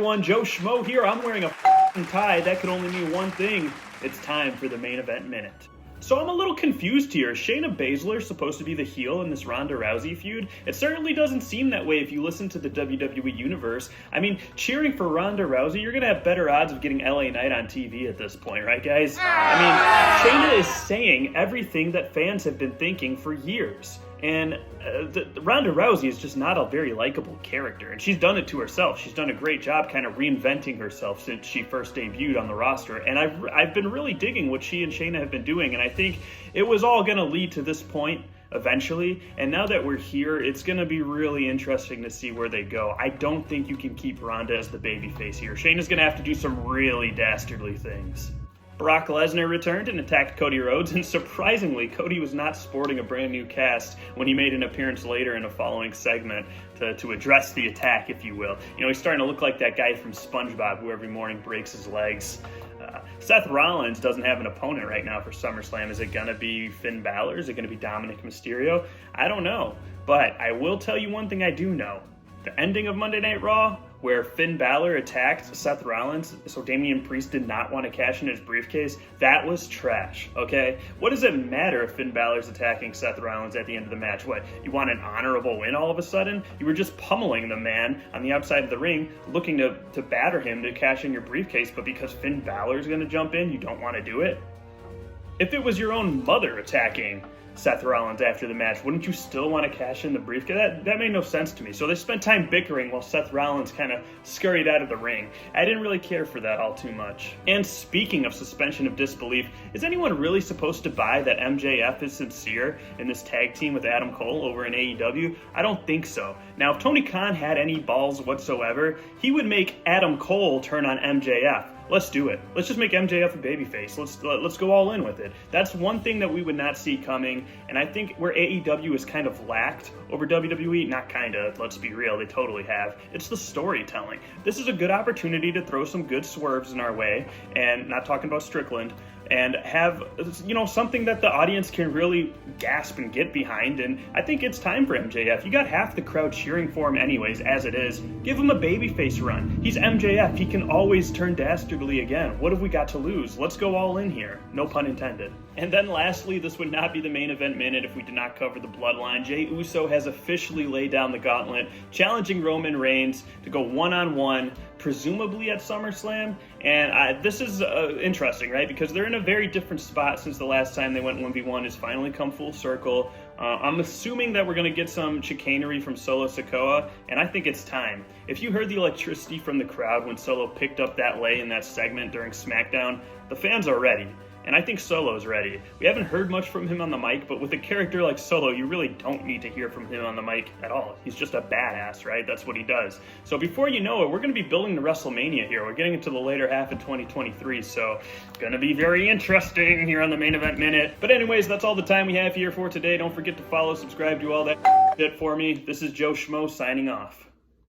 everyone, Joe Schmo here. I'm wearing a f***ing tie. That could only mean one thing. It's time for the main event minute. So I'm a little confused here. Is Shayna Baszler supposed to be the heel in this Ronda Rousey feud? It certainly doesn't seem that way if you listen to the WWE Universe. I mean, cheering for Ronda Rousey, you're going to have better odds of getting LA Knight on TV at this point, right, guys? I mean, Shayna is saying everything that fans have been thinking for years. And Ronda Rousey is just not a very likable character, and she's done it to herself. She's done a great job kind of reinventing herself since she first debuted on the roster, and I've been really digging what she and Shayna have been doing, and I think it was all going to lead to this point eventually, and now that we're here, it's going to be really interesting to see where they go. I don't think you can keep Ronda as the babyface here. Shayna's going to have to do some really dastardly things. Brock Lesnar returned and attacked Cody Rhodes, and surprisingly, Cody was not sporting a brand new cast when he made an appearance later in a following segment to address the attack, if you will. You know, he's starting to look like that guy from SpongeBob who every morning breaks his legs. Seth Rollins doesn't have an opponent right now for SummerSlam. Is it going to be Finn Balor? Is it going to be Dominic Mysterio? I don't know, but I will tell you one thing I do know. The ending of Monday Night Raw, where Finn Balor attacked Seth Rollins, so Damian Priest did not want to cash in his briefcase, that was trash, okay? What does it matter if Finn Balor's attacking Seth Rollins at the end of the match? What, you want an honorable win all of a sudden? You were just pummeling the man on the outside of the ring, looking to batter him to cash in your briefcase, but because Finn Balor's going to jump in, you don't want to do it? If it was your own mother attacking Seth Rollins after the match, wouldn't you still want to cash in the briefcase? That made no sense to me. So they spent time bickering while Seth Rollins kind of scurried out of the ring. I didn't really care for that all too much. And speaking of suspension of disbelief, is anyone really supposed to buy that MJF is sincere in this tag team with Adam Cole over in AEW? I don't think so. Now, if Tony Khan had any balls whatsoever, he would make Adam Cole turn on MJF. Let's do it. Let's just make MJF a babyface. Let's go all in with it. That's one thing that we would not see coming, and I think where AEW is kind of lacked over WWE, not kind of, let's be real, they totally have, it's the storytelling. This is a good opportunity to throw some good swerves in our way, and not talking about Strickland, and have, you know, something that the audience can really gasp and get behind, and I think it's time for MJF. You got half the crowd cheering for him anyways, as it is. Give him a babyface run. He's MJF. He can always turn dastardly again. What have we got to lose? Let's go all in here. No pun intended. And then lastly, this would not be the main event minute if we did not cover the Bloodline. Jey Uso has officially laid down the gauntlet, challenging Roman Reigns to go one-on-one, presumably at SummerSlam. And this is interesting, right? Because they're in a very different spot since the last time they went 1v1 has finally come full circle. I'm assuming that we're going to get some chicanery from Solo Sikoa, and I think it's time. If you heard the electricity from the crowd when Solo picked up that lay in that segment during SmackDown, the fans are ready. And I think Solo's ready. We haven't heard much from him on the mic, but with a character like Solo, you really don't need to hear from him on the mic at all. He's just a badass, right? That's what he does. So before you know it, we're going to be building to WrestleMania here. We're getting into the later half of 2023, so it's going to be very interesting here on the Main Event Minute. But anyways, that's all the time we have here for today. Don't forget to follow, subscribe, do all that shit for me. This is Joe Schmo signing off.